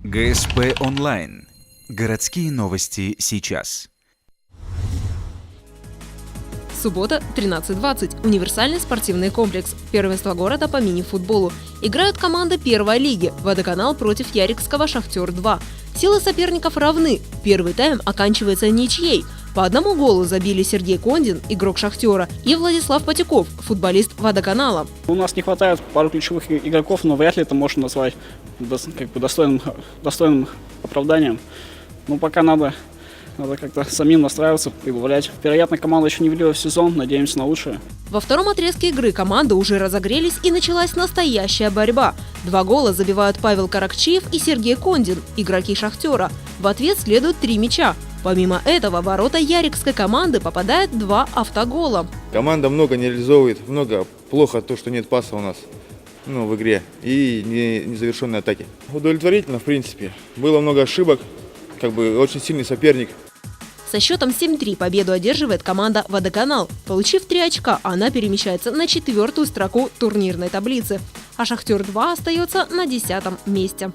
ГСП онлайн. Городские новости сейчас. Суббота, 13:20. Универсальный спортивный комплекс. Первенство города по мини-футболу. Играют команды первой лиги. Водоканал против Ярикского «Шахтер-2». Силы соперников равны. Первый тайм оканчивается ничьей. По одному голу забили Сергей Кондин, игрок «Шахтера», и Владислав Потяков, футболист «Водоканала». У нас не хватает пару ключевых игроков, но вряд ли это можно назвать достойным оправданием. Но пока надо как-то самим настраиваться, прибавлять. Вероятно, команда еще не влила в сезон, надеемся на лучшее. Во втором отрезке игры команды уже разогрелись, и началась настоящая борьба. 2 гола забивают Павел Каракчиев и Сергей Кондин, игроки «Шахтера». В ответ следуют 3 мяча. Помимо этого, в ворота ярикской команды попадает 2 автогола. Команда много не реализовывает, плохо то, что нет паса у нас в игре и незавершенные атаки. Удовлетворительно, в принципе. Было много ошибок, очень сильный соперник. Со счетом 7-3 победу одерживает команда «Водоканал». Получив 3 очка, она перемещается на 4-ю строку турнирной таблицы, а «Шахтер-2» остается на 10-м месте.